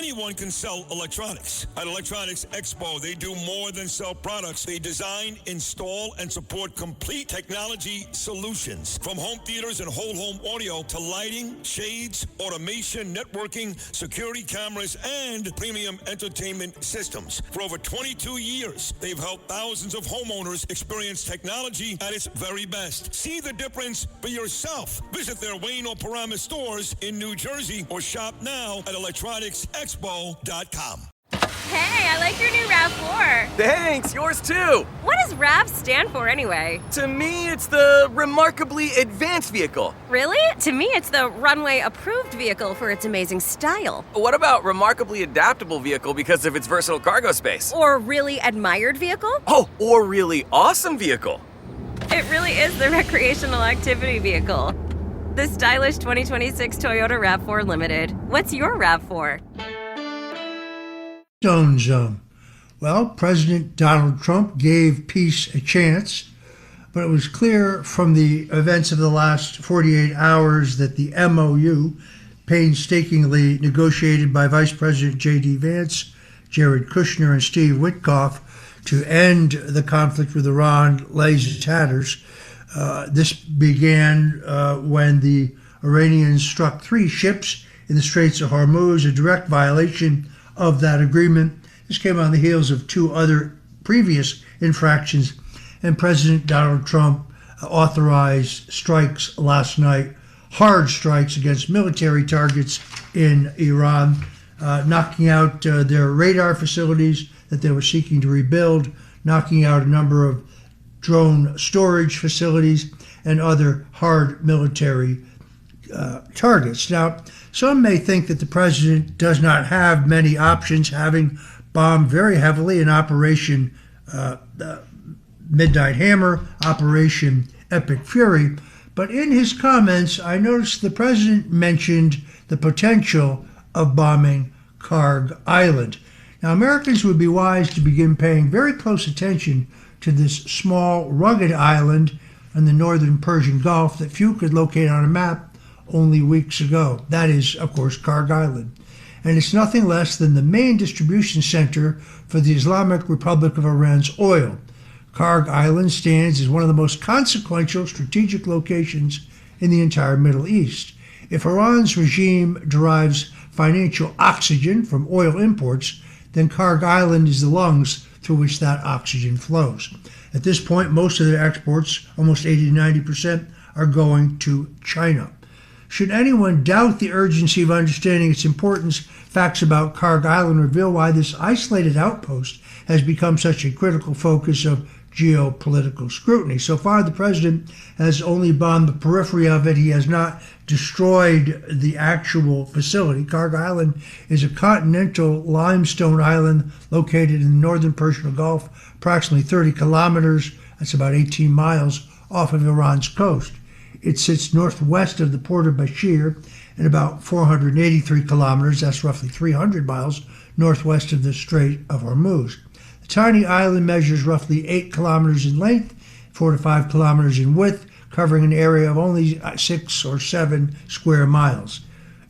Anyone can sell electronics. At Electronics Expo, they do more than sell products. They design, install, and support complete technology solutions. From home theaters and whole home audio to lighting, shades, automation, networking, security cameras, and premium entertainment systems. For over 22 years, they've helped thousands of homeowners experience technology at its very best. See the difference for yourself. Visit their Wayne or Paramus stores in New Jersey or shop now at electronicsexpo.com. Hey, I like your new RAV4. Thanks, yours too. What does RAV stand for anyway? To me, it's the Remarkably Advanced Vehicle. Really? To me, it's the Runway Approved Vehicle for its amazing style. What about Remarkably Adaptable Vehicle because of its versatile cargo space? Or Really Admired Vehicle? Oh, or Really Awesome Vehicle. It really is the recreational activity vehicle. The stylish 2026 Toyota RAV4 Limited. What's your RAV4? Stone Zone. Well, President Donald Trump gave peace a chance, but it was clear from the events of the last 48 hours that the MOU, painstakingly negotiated by Vice President J.D. Vance, Jared Kushner, and Steve Witkoff to end the conflict with Iran, lays in tatters. This began when the Iranians struck 3 ships in the Straits of Hormuz, a direct violation of that agreement. This came on the heels of 2 other previous infractions, and President Donald Trump authorized strikes last night, hard strikes against military targets in Iran, knocking out their radar facilities that they were seeking to rebuild, knocking out a number of drone storage facilities, and other hard military targets. Now, some may think that the president does not have many options, having bombed very heavily in Operation Midnight Hammer, Operation Epic Fury. But in his comments, I noticed the president mentioned the potential of bombing Karg Island. Now, Americans would be wise to begin paying very close attention to this small, rugged island in the northern Persian Gulf that few could locate on a map only weeks ago. That is, of course, Karg Island. And it's nothing less than the main distribution center for the Islamic Republic of Iran's oil. Karg Island stands as one of the most consequential strategic locations in the entire Middle East. If Iran's regime derives financial oxygen from oil imports, then Karg Island is the lungs through which that oxygen flows. At this point, most of their exports, almost 80 to 90%, are going to China. Should anyone doubt the urgency of understanding its importance, facts about Karg Island reveal why this isolated outpost has become such a critical focus of geopolitical scrutiny. So far, the president has only bombed the periphery of it. He has not destroyed the actual facility. Karg Island is a continental limestone island located in the northern Persian Gulf, approximately 30 kilometers, that's about 18 miles, off of Iran's coast. It sits northwest of the port of Bashir and about 483 kilometers, that's roughly 300 miles, northwest of the Strait of Hormuz. The tiny island measures roughly 8 kilometers in length, 4 to 5 kilometers in width, covering an area of only 6 or 7 square miles.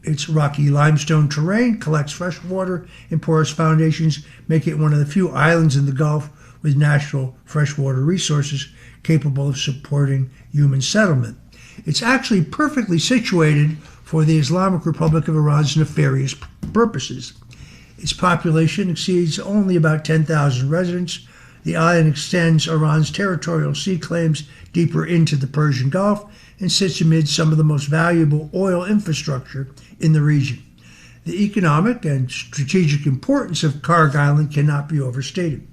Its rocky limestone terrain collects fresh water in porous foundations, making it one of the few islands in the Gulf with natural freshwater resources capable of supporting human settlement. It's actually perfectly situated for the Islamic Republic of Iran's nefarious purposes. Its population exceeds only about 10,000 residents. The island extends Iran's territorial sea claims deeper into the Persian Gulf and sits amid some of the most valuable oil infrastructure in the region. The economic and strategic importance of Karg Island cannot be overstated.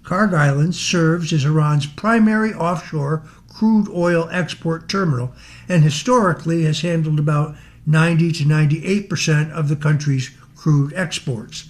Karg Island serves as Iran's primary offshore crude oil export terminal and historically has handled about 90 to 98% of the country's crude exports.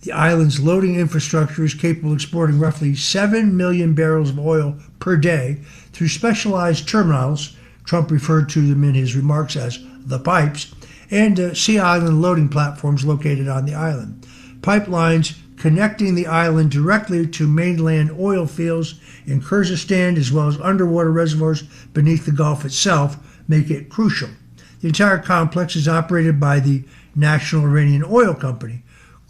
The island's loading infrastructure is capable of exporting roughly 7 million barrels of oil per day through specialized terminals, Trump referred to them in his remarks as the pipes, and Sea Island loading platforms located on the island. Pipelines connecting the island directly to mainland oil fields in Kyrgyzstan, as well as underwater reservoirs beneath the Gulf itself, make it crucial. The entire complex is operated by the National Iranian Oil Company,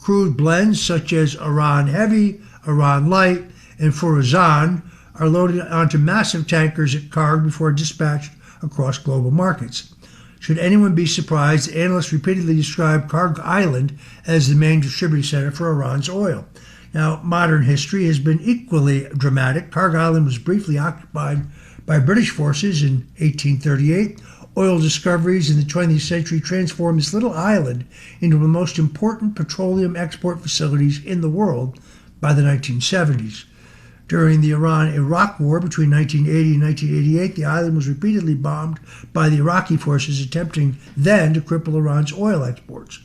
Crude blends such as Iran Heavy, Iran Light, and Furazan are loaded onto massive tankers at Karg before dispatched across global markets. Should anyone be surprised, analysts repeatedly describe Karg Island as the main distribution center for Iran's oil. Now, modern history has been equally dramatic. Karg Island was briefly occupied by British forces in 1838. Oil discoveries in the 20th century transformed this little island into one of the most important petroleum export facilities in the world by the 1970s. During the Iran-Iraq War between 1980 and 1988, the island was repeatedly bombed by the Iraqi forces attempting then to cripple Iran's oil exports.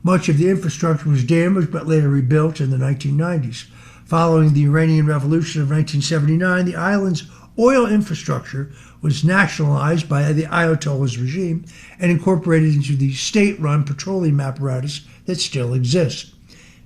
Much of the infrastructure was damaged but later rebuilt in the 1990s. Following the Iranian Revolution of 1979, the island's oil infrastructure was nationalized by the Ayatollah's regime and incorporated into the state-run petroleum apparatus that still exists.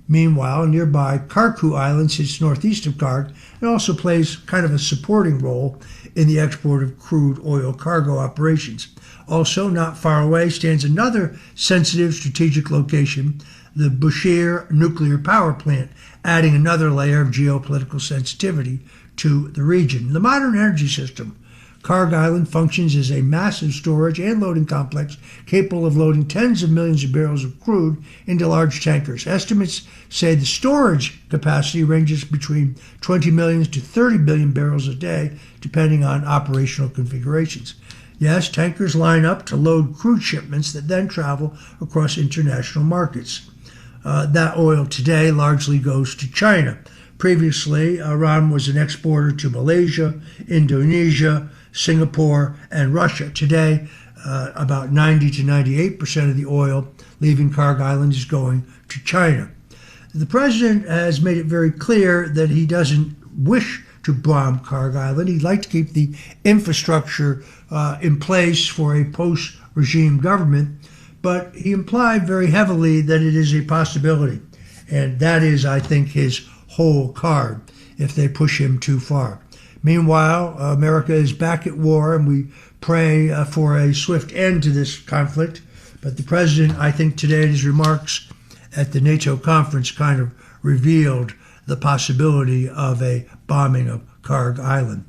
Meanwhile, nearby Karku Island sits northeast of Karg and also plays kind of a supporting role in the export of crude oil cargo operations. Also, not far away stands another sensitive strategic location, the Bushehr nuclear power plant, adding another layer of geopolitical sensitivity to the region. The modern energy system, Karg Island functions as a massive storage and loading complex capable of loading tens of millions of barrels of crude into large tankers. Estimates say the storage capacity ranges between 20 million to 30 billion barrels a day, depending on operational configurations. Yes, tankers line up to load crude shipments that then travel across international markets. That oil today largely goes to China. Previously, Iran was an exporter to Malaysia, Indonesia, Singapore, and Russia. Today, about 90 to 98% of the oil leaving Karg Island is going to China. The president has made it very clear that he doesn't wish to bomb Karg Island. He'd like to keep the infrastructure in place for a post-regime government, but he implied very heavily that it is a possibility. And that is, I think, his whole card if they push him too far. Meanwhile, America is back at war, and we pray for a swift end to this conflict. But the president, I think today in his remarks at the NATO conference, kind of revealed the possibility of a bombing of Karg Island.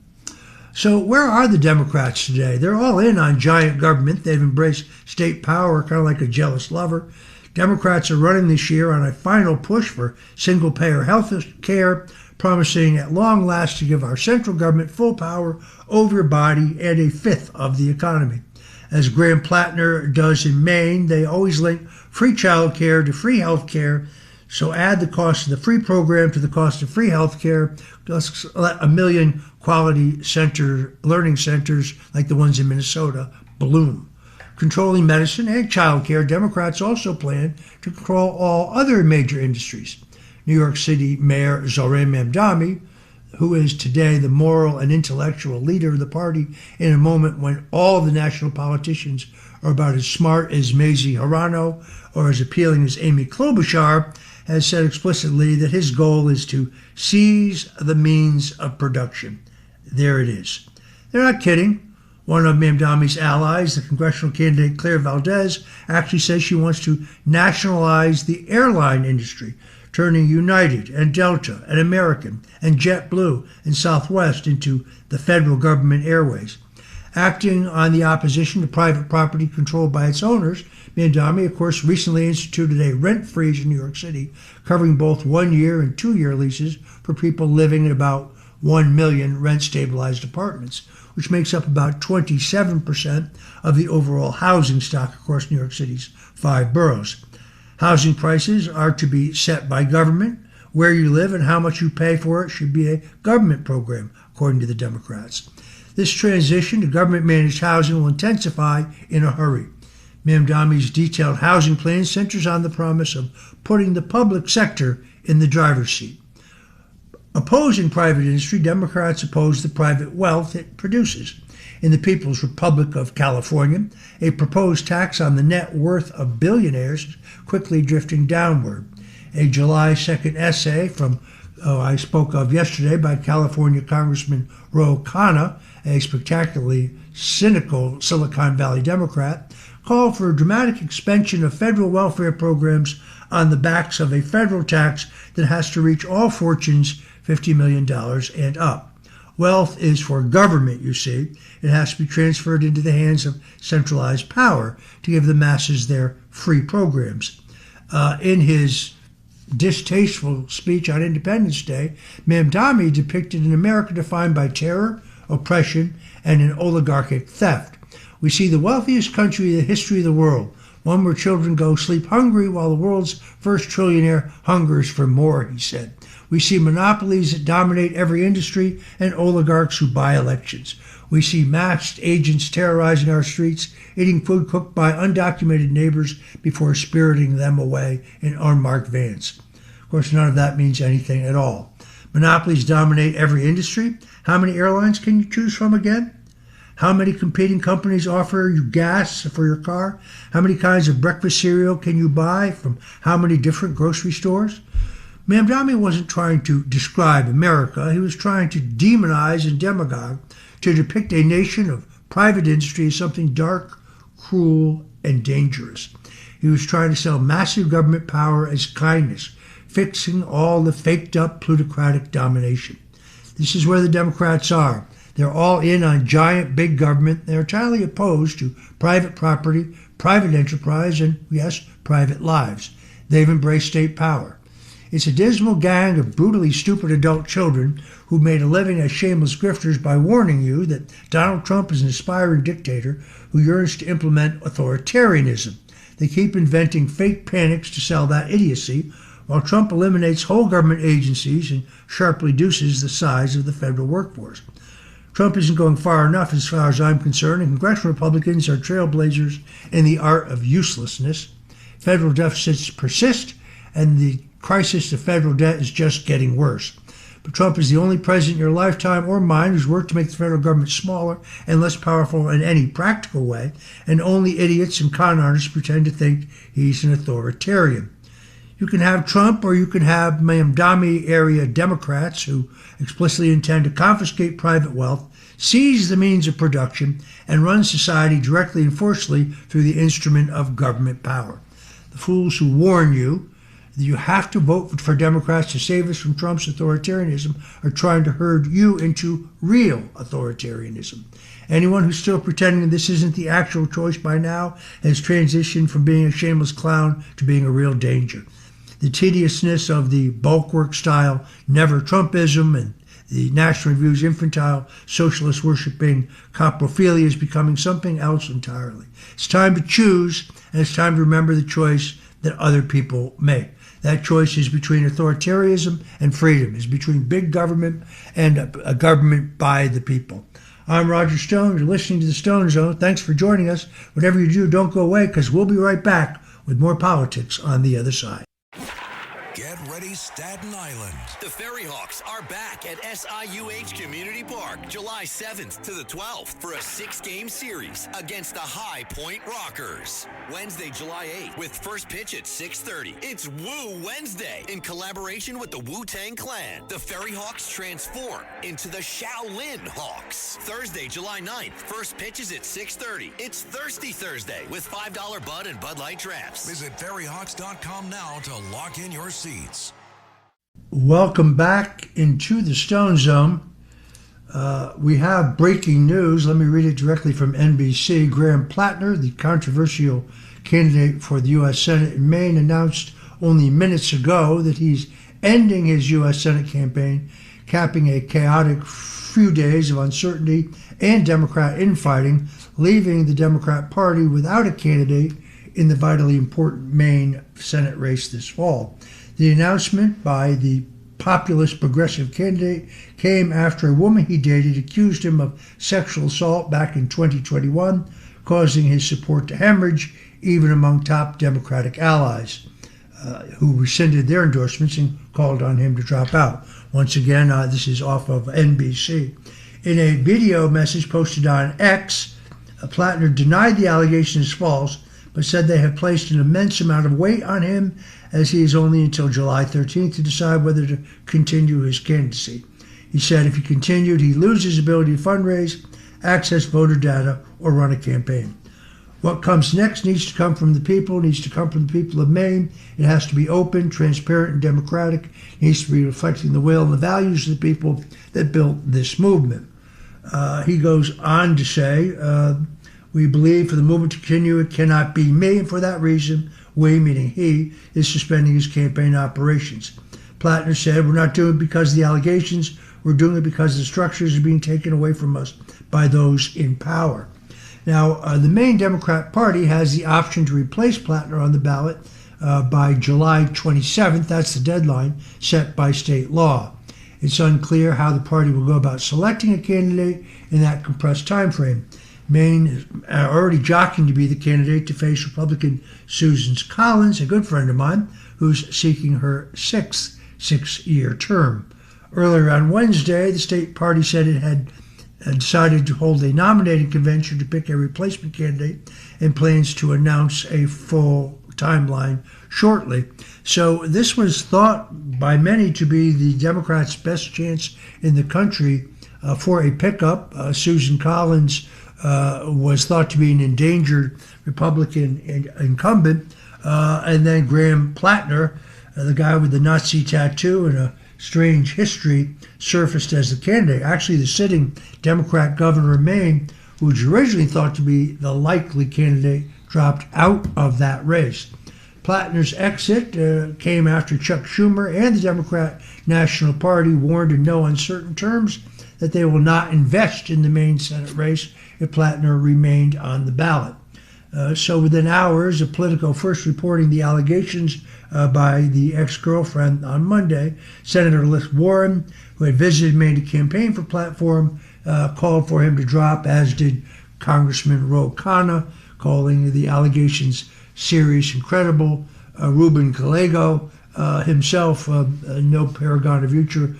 So where are the Democrats today? They're all in on giant government. They've embraced state power, kind of like a jealous lover. Democrats are running this year on a final push for single-payer health care, promising at long last to give our central government full power over your body and a fifth of the economy. As Graham Plattner does in Maine, they always link free child care to free health care. So add the cost of the free program to the cost of free health care. Let's let 1 million quality learning centers like the ones in Minnesota bloom. Controlling medicine and child care, Democrats also plan to control all other major industries. New York City Mayor Zohran Mamdani, who is today the moral and intellectual leader of the party in a moment when all the national politicians are about as smart as Mazie Hirono or as appealing as Amy Klobuchar, has said explicitly that his goal is to seize the means of production. There it is. They're not kidding. One of Mamdani's allies, the congressional candidate Claire Valdez, actually says she wants to nationalize the airline industry, turning United and Delta and American and JetBlue and Southwest into the federal government airways. Acting on the opposition to private property controlled by its owners, Mamdani, of course, recently instituted a rent freeze in New York City, covering both 1-year and 2-year leases for people living in about 1 million rent-stabilized apartments, which makes up about 27% of the overall housing stock across New York City's 5 boroughs. Housing prices are to be set by government. Where you live and how much you pay for it should be a government program, according to the Democrats. This transition to government-managed housing will intensify in a hurry. Mamdani's detailed housing plan centers on the promise of putting the public sector in the driver's seat. Opposing private industry, Democrats oppose the private wealth it produces. In the People's Republic of California, a proposed tax on the net worth of billionaires is quickly drifting downward. A July 2nd essay from I spoke of yesterday by California Congressman Ro Khanna, a spectacularly cynical Silicon Valley Democrat, called for a dramatic expansion of federal welfare programs on the backs of a federal tax that has to reach all fortunes $50 million and up. Wealth is for government, you see. It has to be transferred into the hands of centralized power to give the masses their free programs. In his distasteful speech on Independence Day, Mamdani depicted an America defined by terror, oppression, and an oligarchic theft. We see the wealthiest country in the history of the world, one where children go sleep hungry while the world's first trillionaire hungers for more, he said. We see monopolies that dominate every industry and oligarchs who buy elections. We see masked agents terrorizing our streets, eating food cooked by undocumented neighbors before spiriting them away in unmarked vans. Of course, none of that means anything at all. Monopolies dominate every industry. How many airlines can you choose from again? How many competing companies offer you gas for your car? How many kinds of breakfast cereal can you buy from how many different grocery stores? Mamdani wasn't trying to describe America. He was trying to demonize and demagogue, to depict a nation of private industry as something dark, cruel, and dangerous. He was trying to sell massive government power as kindness, fixing all the faked-up plutocratic domination. This is where the Democrats are. They're all in on giant big government. They're entirely opposed to private property, private enterprise, and, yes, private lives. They've embraced state power. It's a dismal gang of brutally stupid adult children who made a living as shameless grifters by warning you that Donald Trump is an aspiring dictator who yearns to implement authoritarianism. They keep inventing fake panics to sell that idiocy, while Trump eliminates whole government agencies and sharply reduces the size of the federal workforce. Trump isn't going far enough as far as I'm concerned, and congressional Republicans are trailblazers in the art of uselessness. Federal deficits persist, and the crisis of federal debt is just getting worse. But Trump is the only president in your lifetime or mine who's worked to make the federal government smaller and less powerful in any practical way, and only idiots and con artists pretend to think he's an authoritarian. You can have Trump, or you can have Mamdani area Democrats who explicitly intend to confiscate private wealth, seize the means of production, and run society directly and forcefully through the instrument of government power. The fools who warn you that you have to vote for Democrats to save us from Trump's authoritarianism are trying to herd you into real authoritarianism. Anyone who's still pretending that this isn't the actual choice by now has transitioned from being a shameless clown to being a real danger. The tediousness of the bulwark style never Trumpism and the National Review's infantile socialist worshipping coprophilia is becoming something else entirely. It's time to choose, and it's time to remember the choice that other people make. That choice is between authoritarianism and freedom, is between big government and a government by the people. I'm Roger Stone. You're listening to the Stone Zone. Thanks for joining us. Whatever you do, don't go away, because we'll be right back with more politics on the other side. Get ready, Staten Island. The Ferry Hawks are back at SIUH Community Park July 7th to the 12th for a 6-game series against the High Point Rockers. Wednesday, July 8th with first pitch at 6:30. It's Woo Wednesday in collaboration with the Wu-Tang Clan. The Ferry Hawks transform into the Shaolin Hawks. Thursday, July 9th, first pitch is at 6:30. It's Thirsty Thursday with $5 Bud and Bud Light Drafts. Visit ferryhawks.com now to lock in your seats. Welcome back into the Stone Zone. We have breaking news. Let me read it directly from NBC. Graham Plattner, the controversial candidate for the U.S. Senate in Maine, announced only minutes ago that he's ending his U.S. Senate campaign, capping a chaotic few days of uncertainty and Democrat infighting, leaving the Democrat Party without a candidate in the vitally important Maine Senate race this fall. The announcement by the populist progressive candidate came after a woman he dated accused him of sexual assault back in 2021, causing his support to hemorrhage even among top Democratic allies, who rescinded their endorsements and called on him to drop out. Once again, this is off of NBC. In a video message posted on X, Plattner denied the allegation is false, but said they have placed an immense amount of weight on him, as he has only until July 13th to decide whether to continue his candidacy. He said if he continued, he'd lose his ability to fundraise, access voter data, or run a campaign. What comes next needs to come from the people, needs to come from the people of Maine. It has to be open, transparent, and democratic. It needs to be reflecting the will and the values of the people that built this movement. He goes on to say, we believe for the movement to continue, it cannot be me, and for that reason, we, meaning he, is suspending his campaign operations. Plattner said, we're not doing it because of the allegations, we're doing it because the structures are being taken away from us by those in power. Now, the Maine Democrat Party has the option to replace Plattner on the ballot by July 27th. That's the deadline set by state law. It's unclear how the party will go about selecting a candidate in that compressed time frame. Maine is already jockeying to be the candidate to face Republican Susan Collins, a good friend of mine, who's seeking her sixth six-year term. Earlier on Wednesday, the state party said it had decided to hold a nominating convention to pick a replacement candidate and plans to announce a full timeline shortly. So this was thought by many to be the Democrats' best chance in the country for a pickup. Susan Collins was thought to be an endangered Republican incumbent, and then Graham Plattner, the guy with the Nazi tattoo and a strange history, surfaced as the candidate. Actually, the sitting Democrat governor of Maine, who was originally thought to be the likely candidate, dropped out of that race. Plattner's exit came after Chuck Schumer and the Democrat National Party warned in no uncertain terms that they will not invest in the Maine Senate race if Plattner remained on the ballot. So within hours of Politico first reporting the allegations by the ex-girlfriend on Monday, Senator Liz Warren, who had visited Maine to campaign for Platform, called for him to drop, as did Congressman Ro Khanna, calling the allegations serious and credible. Ruben Gallego himself, no paragon of virtue,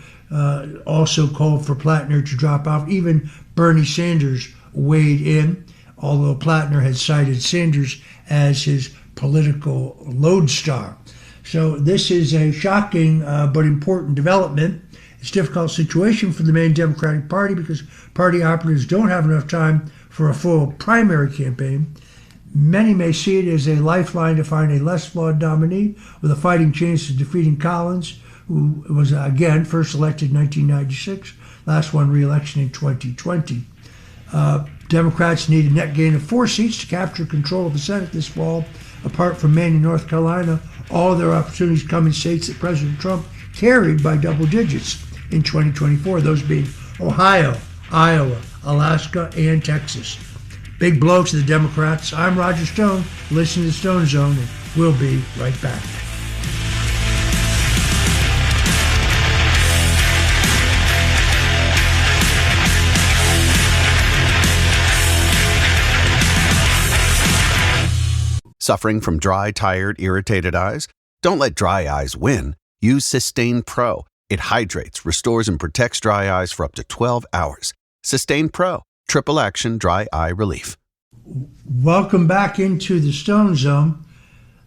also called for Plattner to drop out. Even Bernie Sanders weighed in, although Plattner had cited Sanders as his political lodestar. So this is a shocking but important development. It's a difficult situation for the Maine Democratic Party because party operatives don't have enough time for a full primary campaign. Many may see it as a lifeline to find a less flawed nominee with a fighting chance of defeating Collins, who was, again, first elected in 1996, last won re-election in 2020. Democrats need a net gain of 4 seats to capture control of the Senate this fall. Apart from Maine and North Carolina, all their opportunities come in states that President Trump carried by double digits in 2024, those being Ohio, Iowa, Alaska, and Texas. Big blow to the Democrats. I'm Roger Stone. Listen to the Stone Zone, and we'll be right back. Suffering from dry, tired, irritated eyes? Don't let dry eyes win. Use Sustain Pro. It hydrates, restores, and protects dry eyes for up to 12 hours. Sustain Pro. Triple action dry eye relief. Welcome back into the Stone Zone.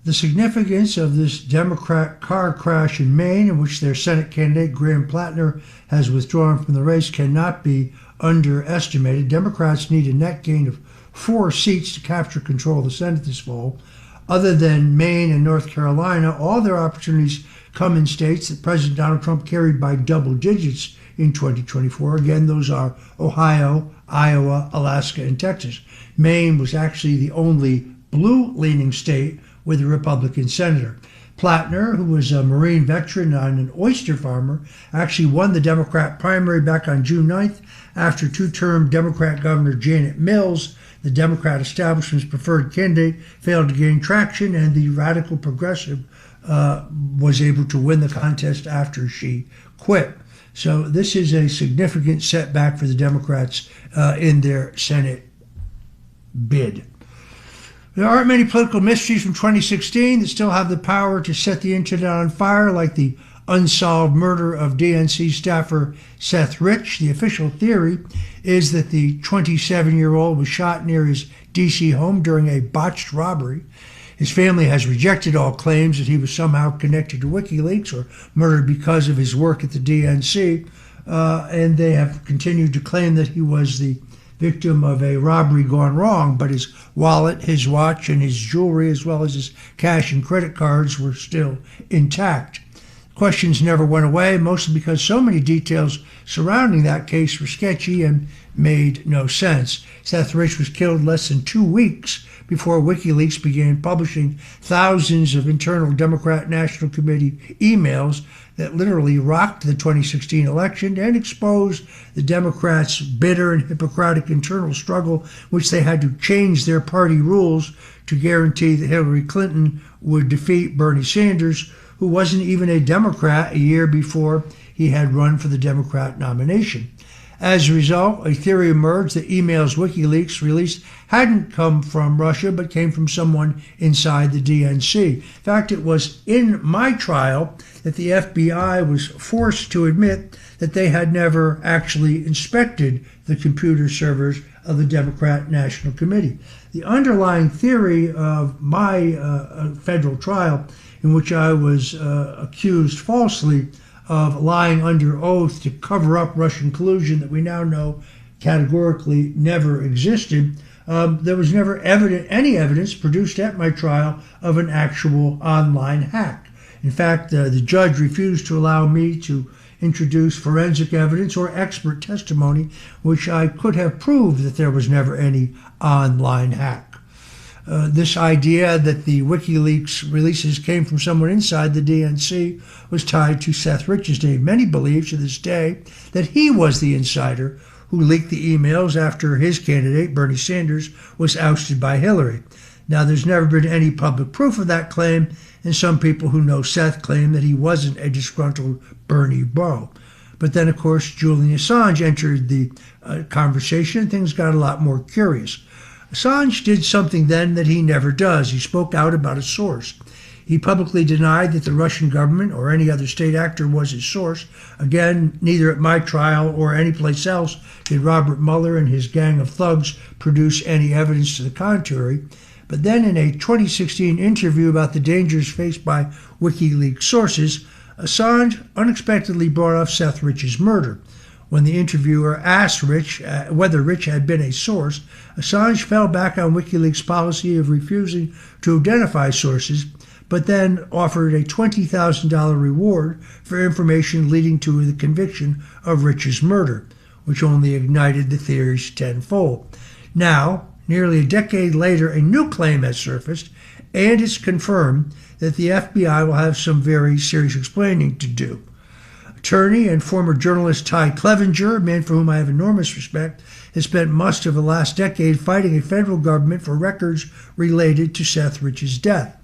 The significance of this Democrat car crash in Maine, in which their Senate candidate Graham Plattner has withdrawn from the race, cannot be underestimated. Democrats need a net gain of 4 seats to capture control of the Senate this fall. Other than Maine and North Carolina, all their opportunities come in states that President Donald Trump carried by double digits in 2024. Again, those are Ohio, Iowa, Alaska, and Texas. Maine was actually the only blue-leaning state with a Republican senator. Plattner, who was a Marine veteran and an oyster farmer, actually won the Democrat primary back on June 9th after two-term Democrat Governor Janet Mills, the Democrat establishment's preferred candidate, failed to gain traction, and the radical progressive was able to win the contest after she quit. So this is a significant setback for the Democrats in their Senate bid. There aren't many political mysteries from 2016 that still have the power to set the internet on fire, like the unsolved murder of DNC staffer Seth Rich. The official theory is that the 27-year-old was shot near his D.C. home during a botched robbery. His family has rejected all claims that he was somehow connected to WikiLeaks or murdered because of his work at the DNC, and they have continued to claim that he was the victim of a robbery gone wrong, but his wallet, his watch, and his jewelry, as well as his cash and credit cards, were still intact. Questions never went away, mostly because so many details surrounding that case were sketchy and made no sense. Seth Rich was killed less than 2 weeks before WikiLeaks began publishing thousands of internal Democrat National Committee emails that literally rocked the 2016 election and exposed the Democrats' bitter and Hippocratic internal struggle, which they had to change their party rules to guarantee that Hillary Clinton would defeat Bernie Sanders, who wasn't even a Democrat a year before he had run for the Democrat nomination. As a result, a theory emerged that emails WikiLeaks released hadn't come from Russia, but came from someone inside the DNC. In fact, it was in my trial that the FBI was forced to admit that they had never actually inspected the computer servers of the Democrat National Committee. The underlying theory of my federal trial, in which I was accused falsely of lying under oath to cover up Russian collusion that we now know categorically never existed, there was never any evidence produced at my trial of an actual online hack. In fact, the judge refused to allow me to introduce forensic evidence or expert testimony, which I could have proved that there was never any online hack. This idea that the WikiLeaks releases came from someone inside the DNC was tied to Seth Rich's name. Many believe to this day that he was the insider who leaked the emails after his candidate, Bernie Sanders, was ousted by Hillary. Now, there's never been any public proof of that claim, and some people who know Seth claim that he wasn't a disgruntled Bernie beau. But then, of course, Julian Assange entered the conversation, and things got a lot more curious. Assange did something then that he never does. He spoke out about a source. He publicly denied that the Russian government or any other state actor was his source. Again, neither at my trial or anyplace else did Robert Mueller and his gang of thugs produce any evidence to the contrary. But then in a 2016 interview about the dangers faced by WikiLeaks sources, Assange unexpectedly brought up Seth Rich's murder. When the interviewer asked Rich whether Rich had been a source, Assange fell back on WikiLeaks' policy of refusing to identify sources, but then offered a $20,000 reward for information leading to the conviction of Rich's murder, which only ignited the theories tenfold. Now, nearly a decade later, a new claim has surfaced, and it's confirmed that the FBI will have some very serious explaining to do. Attorney and former journalist Ty Clevenger, a man for whom I have enormous respect, has spent much of the last decade fighting a federal government for records related to Seth Rich's death.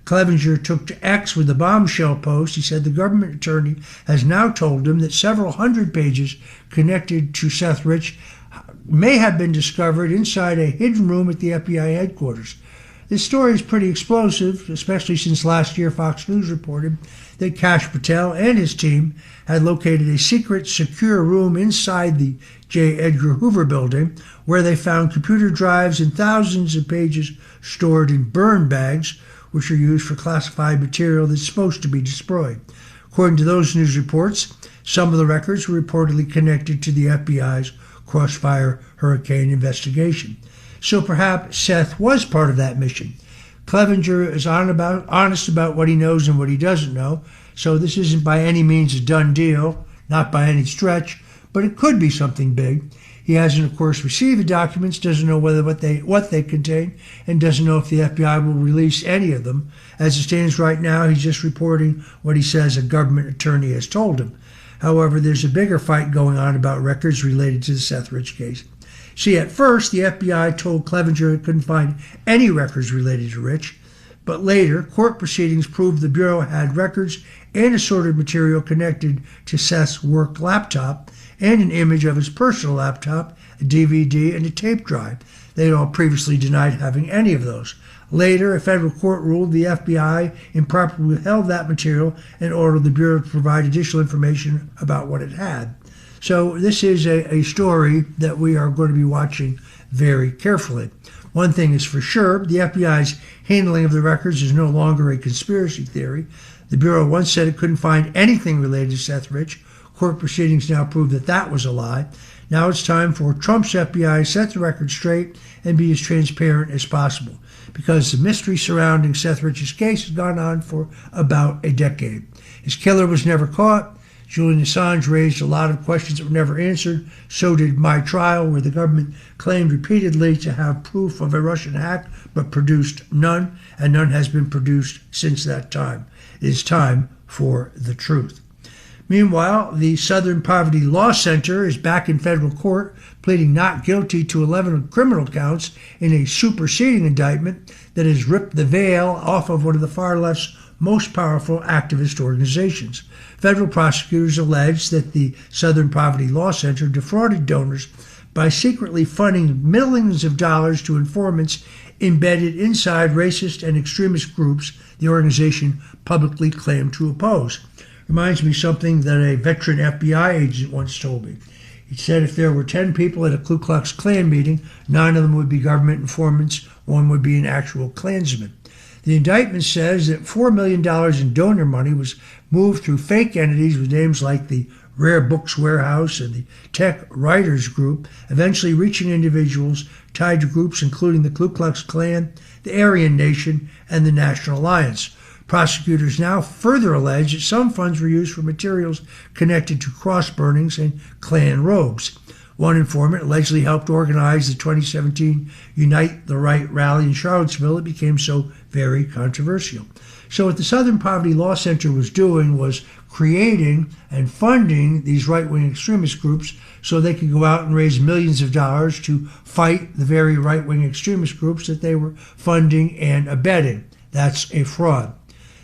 Clevenger took to X with the bombshell post. He said the government attorney has now told him that several hundred pages connected to Seth Rich may have been discovered inside a hidden room at the FBI headquarters. This story is pretty explosive, especially since last year Fox News reported that Kash Patel and his team had located a secret, secure room inside the J. Edgar Hoover building where they found computer drives and thousands of pages stored in burn bags, which are used for classified material that's supposed to be destroyed. According to those news reports, some of the records were reportedly connected to the FBI's Crossfire Hurricane investigation. So perhaps Seth was part of that mission. Clevenger is honest about what he knows and what he doesn't know, so this isn't by any means a done deal, not by any stretch, but it could be something big. He hasn't, of course, received the documents, doesn't know what they contain, and doesn't know if the FBI will release any of them. As it stands right now, he's just reporting what he says a government attorney has told him. However, there's a bigger fight going on about records related to the Seth Rich case. See, at first, the FBI told Clevenger it couldn't find any records related to Rich, but later, court proceedings proved the Bureau had records and assorted material connected to Seth's work laptop and an image of his personal laptop, a DVD, and a tape drive. They had all previously denied having any of those. Later, a federal court ruled the FBI improperly withheld that material and ordered the Bureau to provide additional information about what it had. So this is a story that we are going to be watching very carefully. One thing is for sure, the FBI's handling of the records is no longer a conspiracy theory. The Bureau once said it couldn't find anything related to Seth Rich. Court proceedings now prove that that was a lie. Now it's time for Trump's FBI to set the record straight and be as transparent as possible, because the mystery surrounding Seth Rich's case has gone on for about a decade. His killer was never caught. Julian Assange raised a lot of questions that were never answered. So did my trial, where the government claimed repeatedly to have proof of a Russian hack, but produced none, and none has been produced since that time. It is time for the truth. Meanwhile, the Southern Poverty Law Center is back in federal court, pleading not guilty to 11 criminal counts in a superseding indictment that has ripped the veil off of one of the far left's most powerful activist organizations. Federal prosecutors allege that the Southern Poverty Law Center defrauded donors by secretly funding millions of dollars to informants embedded inside racist and extremist groups the organization publicly claimed to oppose. Reminds me something that a veteran FBI agent once told me. He said if there were 10 people at a Ku Klux Klan meeting, 9 of them would be government informants, 1 would be an actual Klansman. The indictment says that $4 million in donor money was moved through fake entities with names like the Rare Books Warehouse and the Tech Writers Group, eventually reaching individuals tied to groups including the Ku Klux Klan, the Aryan Nation, and the National Alliance. Prosecutors now further allege that some funds were used for materials connected to cross burnings and Klan robes. One informant allegedly helped organize the 2017 Unite the Right rally in Charlottesville. It became so very controversial. So what the Southern Poverty Law Center was doing was creating and funding these right-wing extremist groups so they could go out and raise millions of dollars to fight the very right-wing extremist groups that they were funding and abetting. That's a fraud.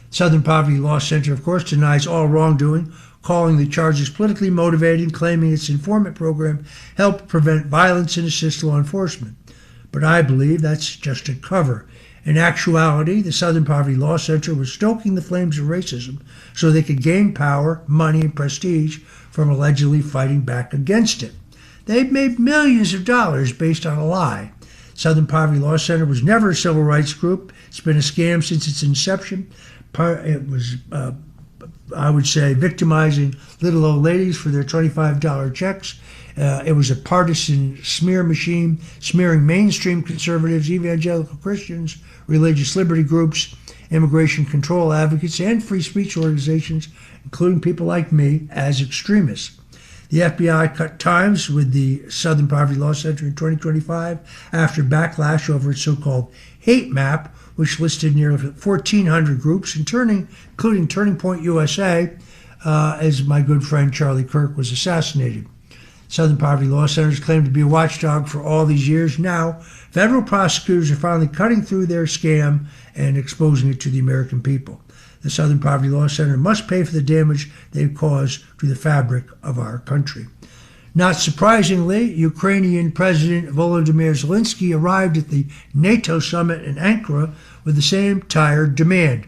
Southern Poverty Law Center, of course, denies all wrongdoing, calling the charges politically motivated, claiming its informant program helped prevent violence and assist law enforcement. But I believe that's just a cover. In actuality, the Southern Poverty Law Center was stoking the flames of racism so they could gain power, money, and prestige from allegedly fighting back against it. They've made millions of dollars based on a lie. Southern Poverty Law Center was never a civil rights group. It's been a scam since its inception. It was, I would say, victimizing little old ladies for their $25 checks. It was a partisan smear machine, smearing mainstream conservatives, evangelical Christians, religious liberty groups, immigration control advocates, and free speech organizations, including people like me, as extremists. The FBI cut ties with the Southern Poverty Law Center in 2025 after backlash over its so-called hate map, which listed nearly 1,400 groups, including Turning Point USA, as my good friend Charlie Kirk was assassinated. Southern Poverty Law Center has claimed to be a watchdog for all these years. Now, federal prosecutors are finally cutting through their scam and exposing it to the American people. The Southern Poverty Law Center must pay for the damage they've caused to the fabric of our country. Not surprisingly, Ukrainian President Volodymyr Zelensky arrived at the NATO summit in Ankara with the same tired demand: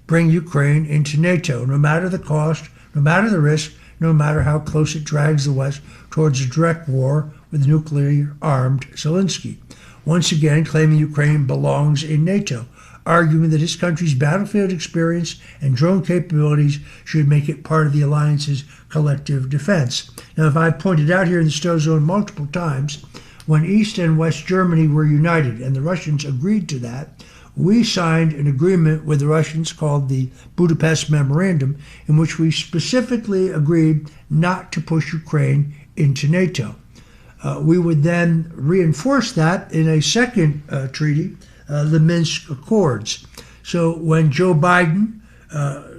bring Ukraine into NATO, no matter the cost, no matter the risk, no matter how close it drags the West towards a direct war with nuclear-armed Zelensky, once again claiming Ukraine belongs in NATO, arguing that his country's battlefield experience and drone capabilities should make it part of the alliance's collective defense. Now, if I've pointed out here in the Stowe Zone multiple times, when East and West Germany were united and the Russians agreed to that, we signed an agreement with the Russians called the Budapest Memorandum, in which we specifically agreed not to push Ukraine into NATO. We would then reinforce that in a second treaty, the Minsk Accords. So when Joe Biden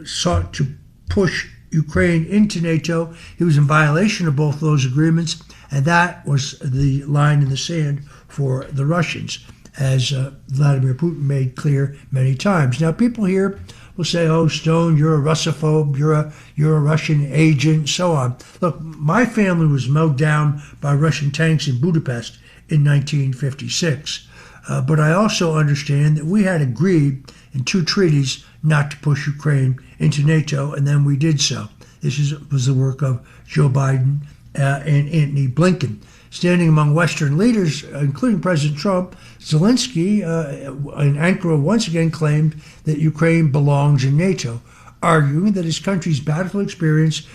sought to push Ukraine into NATO, he was in violation of both those agreements, and that was the line in the sand for the Russians, as Vladimir Putin made clear many times. Now, people here will say, "Oh, Stone, you're a Russophobe, you're a Russian agent," so on. Look, my family was mowed down by Russian tanks in Budapest in 1956. But I also understand that we had agreed in 2 treaties not to push Ukraine into NATO, and then we did so. This was the work of Joe Biden and Antony Blinken. Standing among Western leaders, including President Trump, Zelensky in Ankara once again claimed that Ukraine belongs in NATO, arguing that his country's battlefield experience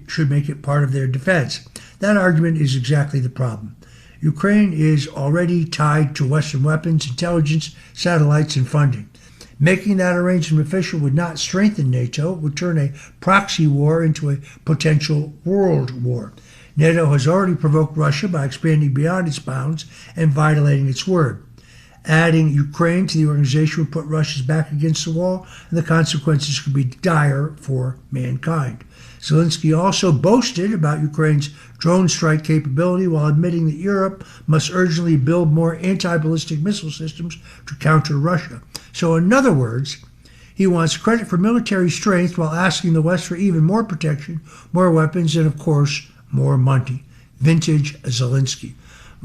should make it part of their defense. That argument is exactly the problem. Ukraine is already tied to Western weapons, intelligence, satellites, and funding. Making that arrangement official would not strengthen NATO, it would turn a proxy war into a potential world war. NATO has already provoked Russia by expanding beyond its bounds and violating its word. Adding Ukraine to the organization would put Russia's back against the wall, and the consequences could be dire for mankind. Zelensky also boasted about Ukraine's drone strike capability while admitting that Europe must urgently build more anti-ballistic missile systems to counter Russia. So in other words, he wants credit for military strength while asking the West for even more protection, more weapons, and of course, more money. Vintage Zelensky.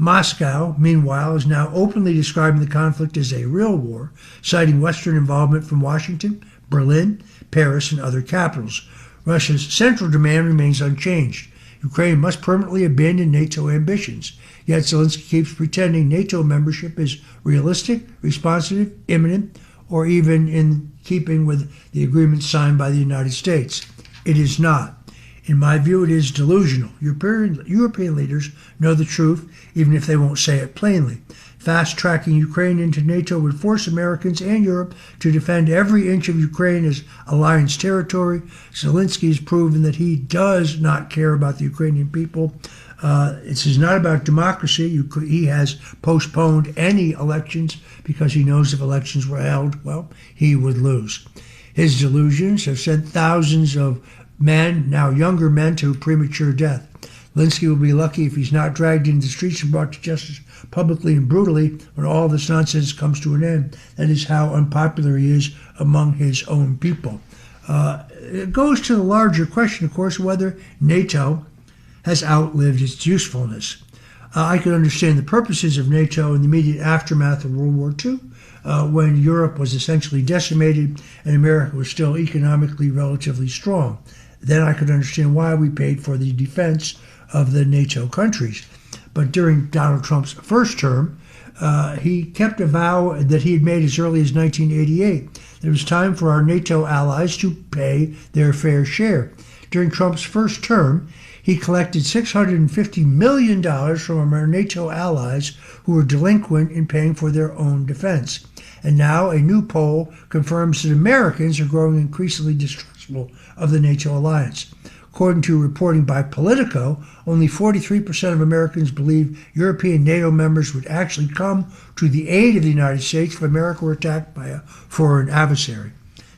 Moscow, meanwhile, is now openly describing the conflict as a real war, citing Western involvement from Washington, Berlin, Paris, and other capitals. Russia's central demand remains unchanged. Ukraine must permanently abandon NATO ambitions. Yet Zelensky keeps pretending NATO membership is realistic, responsive, imminent, or even in keeping with the agreement signed by the United States. It is not. In my view, it is delusional. European leaders know the truth, even if they won't say it plainly. Fast-tracking Ukraine into NATO would force Americans and Europe to defend every inch of Ukraine as alliance territory. Zelensky has proven that he does not care about the Ukrainian people. This is not about democracy. He has postponed any elections because he knows if elections were held, well, he would lose. His delusions have sent thousands of men, now younger men, to premature death. Zelensky will be lucky if he's not dragged into the streets and brought to justice publicly and brutally when all this nonsense comes to an end. That is how unpopular he is among his own people. It goes to the larger question, of course, whether NATO has outlived its usefulness. I could understand the purposes of NATO in the immediate aftermath of World War II, when Europe was essentially decimated and America was still economically relatively strong. Then I could understand why we paid for the defense of the NATO countries. But during Donald Trump's first term, he kept a vow that he had made as early as 1988. It was time for our NATO allies to pay their fair share. During Trump's first term, he collected $650 million from our NATO allies who were delinquent in paying for their own defense. And now a new poll confirms that Americans are growing increasingly distrustful of the NATO alliance. According to reporting by Politico, only 43% of Americans believe European NATO members would actually come to the aid of the United States if America were attacked by a foreign adversary.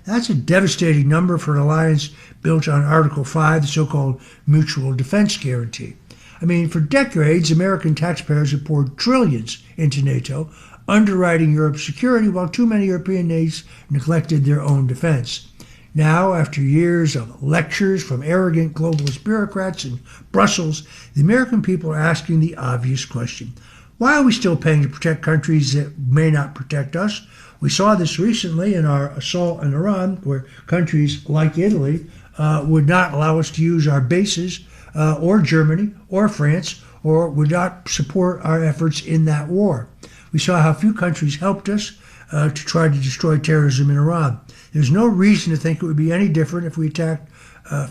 That's a devastating number for an alliance built on Article 5, the so-called Mutual Defense Guarantee. I mean, for decades, American taxpayers have poured trillions into NATO, underwriting Europe's security while too many European nations neglected their own defense. Now, after years of lectures from arrogant globalist bureaucrats in Brussels, the American people are asking the obvious question. Why are we still paying to protect countries that may not protect us? We saw this recently in our assault on Iran, where countries like Italy would not allow us to use our bases, or Germany, or France, or would not support our efforts in that war. We saw how few countries helped us to try to destroy terrorism in Iran. There's no reason to think it would be any different if we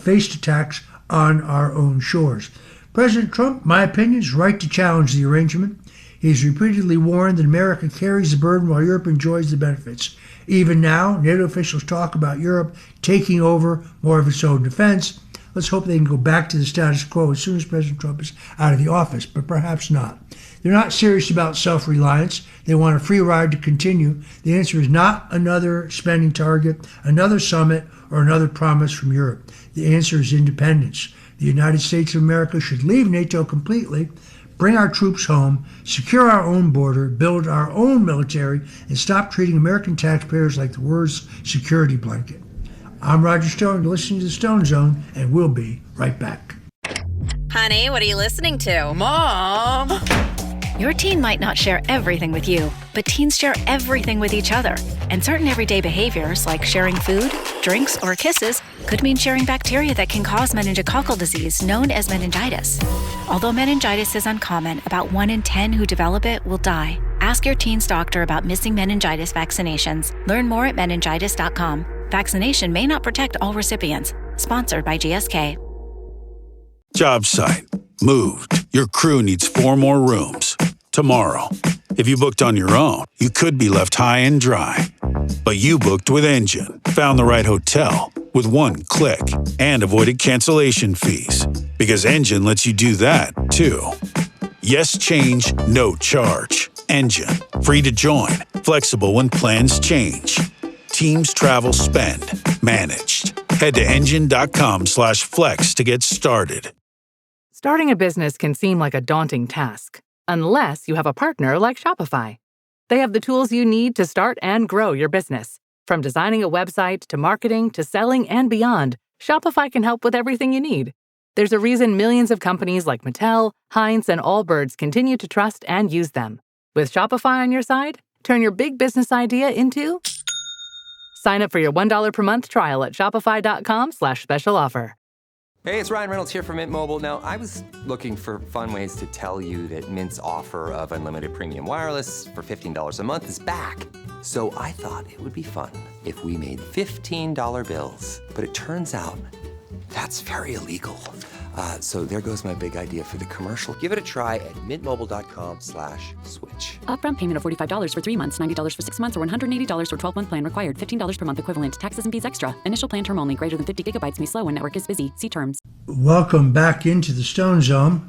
faced attacks on our own shores. President Trump, my opinion, is right to challenge the arrangement. He's repeatedly warned that America carries the burden while Europe enjoys the benefits. Even now, NATO officials talk about Europe taking over more of its own defense. Let's hope they can go back to the status quo as soon as President Trump is out of the office, but perhaps not. They're not serious about self-reliance. They want a free ride to continue. The answer is not another spending target, another summit, or another promise from Europe. The answer is independence. The United States of America should leave NATO completely, bring our troops home, secure our own border, build our own military, and stop treating American taxpayers like the world's security blanket. I'm Roger Stone. You're listening to The Stone Zone, and we'll be right back. Honey, what are you listening to? Mom! Your teen might not share everything with you, but teens share everything with each other. And certain everyday behaviors, like sharing food, drinks, or kisses, could mean sharing bacteria that can cause meningococcal disease, known as meningitis. Although meningitis is uncommon, about 1 in 10 who develop it will die. Ask your teen's doctor about missing meningitis vaccinations. Learn more at meningitis.com. Vaccination may not protect all recipients. Sponsored by GSK. Job site. Moved. Your crew needs 4 more rooms. Tomorrow. If you booked on your own, you could be left high and dry. But you booked with Engine. Found the right hotel with one click and avoided cancellation fees. Because Engine lets you do that, too. Yes change, no charge. Engine. Free to join. Flexible when plans change. Teams travel spend. Managed. Head to engine.com/flex to get started. Starting a business can seem like a daunting task, unless you have a partner like Shopify. They have the tools you need to start and grow your business. From designing a website to marketing to selling and beyond, Shopify can help with everything you need. There's a reason millions of companies like Mattel, Heinz, and Allbirds continue to trust and use them. With Shopify on your side, turn your big business idea into... Sign up for your $1 per month trial at shopify.com/special offer. Hey, it's Ryan Reynolds here from Mint Mobile. Now, I was looking for fun ways to tell you that Mint's offer of unlimited premium wireless for $15 a month is back. So I thought it would be fun if we made $15 bills. But it turns out that's very illegal. So there goes my big idea for the commercial. Give it a try at mintmobile.com/switch. Upfront payment of $45 for 3 months, $90 for 6 months, or $180 for 12-month plan required. $15 per month equivalent. Taxes and fees extra. Initial plan term only. Greater than 50 gigabytes may slow when network is busy. See terms. Welcome back into the Stone Zone.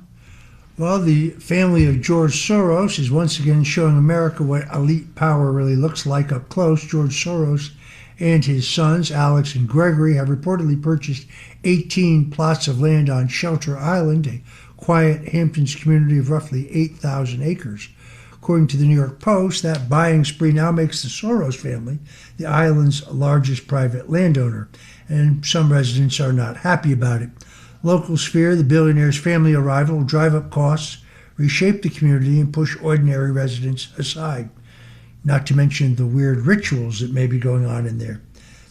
Well, the family of George Soros is once again showing America what elite power really looks like up close. George Soros and his sons, Alex and Gregory, have reportedly purchased 18 plots of land on Shelter Island, a quiet Hamptons community of roughly 8,000 acres. According to the New York Post, that buying spree now makes the Soros family the island's largest private landowner, and some residents are not happy about it. Locals fear the billionaire's family arrival will drive up costs, reshape the community, and push ordinary residents aside. Not to mention the weird rituals that may be going on in there.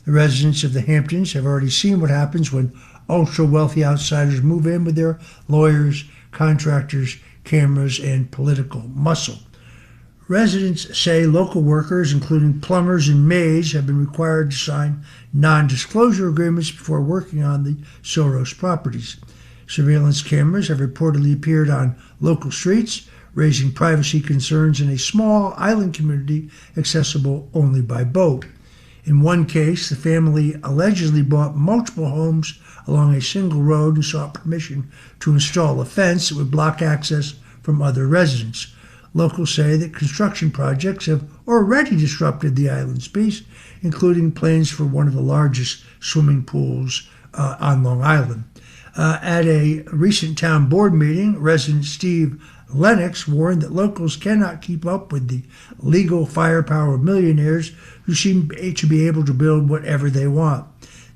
The residents of the Hamptons have already seen what happens when ultra-wealthy outsiders move in with their lawyers, contractors, cameras, and political muscle. Residents say local workers, including plumbers and maids, have been required to sign non-disclosure agreements before working on the Soros properties. Surveillance cameras have reportedly appeared on local streets, raising privacy concerns in a small island community accessible only by boat. In one case, the family allegedly bought multiple homes along a single road and sought permission to install a fence that would block access from other residents. Locals say that construction projects have already disrupted the island's peace, including plans for one of the largest swimming pools on Long Island. At a recent town board meeting, resident Steve Lennox warned that locals cannot keep up with the legal firepower of millionaires who seem to be able to build whatever they want.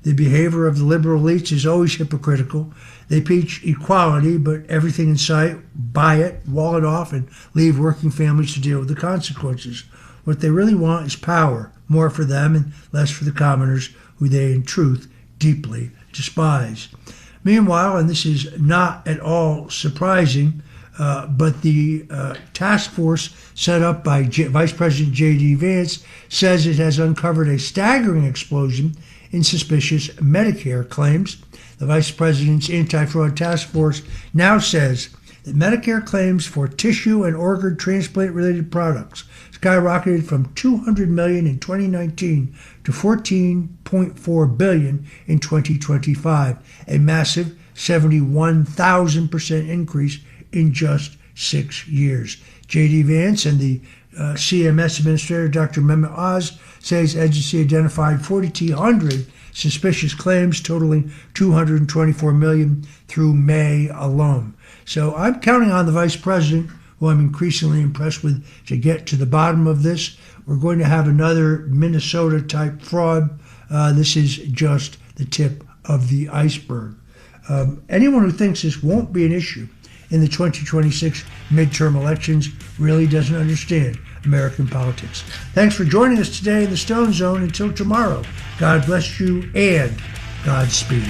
The behavior of the liberal elites is always hypocritical. They preach equality, but everything in sight, buy it, wall it off, and leave working families to deal with the consequences. What they really want is power, more for them and less for the commoners, who they in truth deeply despise. Meanwhile, and this is not at all surprising, but the task force set up by Vice President J.D. Vance says it has uncovered a staggering explosion in suspicious Medicare claims. The Vice President's anti-fraud task force now says that Medicare claims for tissue and organ transplant-related products skyrocketed from $200 million in 2019 to $14.4 billion in 2025, a massive 71,000% increase in just 6 years. J.D. Vance and the CMS Administrator, Dr. Mehmet Oz, says the agency identified 4,200 suspicious claims totaling $224 million through May alone. So I'm counting on the Vice President, who I'm increasingly impressed with, to get to the bottom of this. We're going to have another Minnesota-type fraud. This is just the tip of the iceberg. Anyone who thinks this won't be an issue in the 2026 midterm elections really doesn't understand American politics. Thanks for joining us today in the Stone Zone. Until tomorrow, God bless you and Godspeed.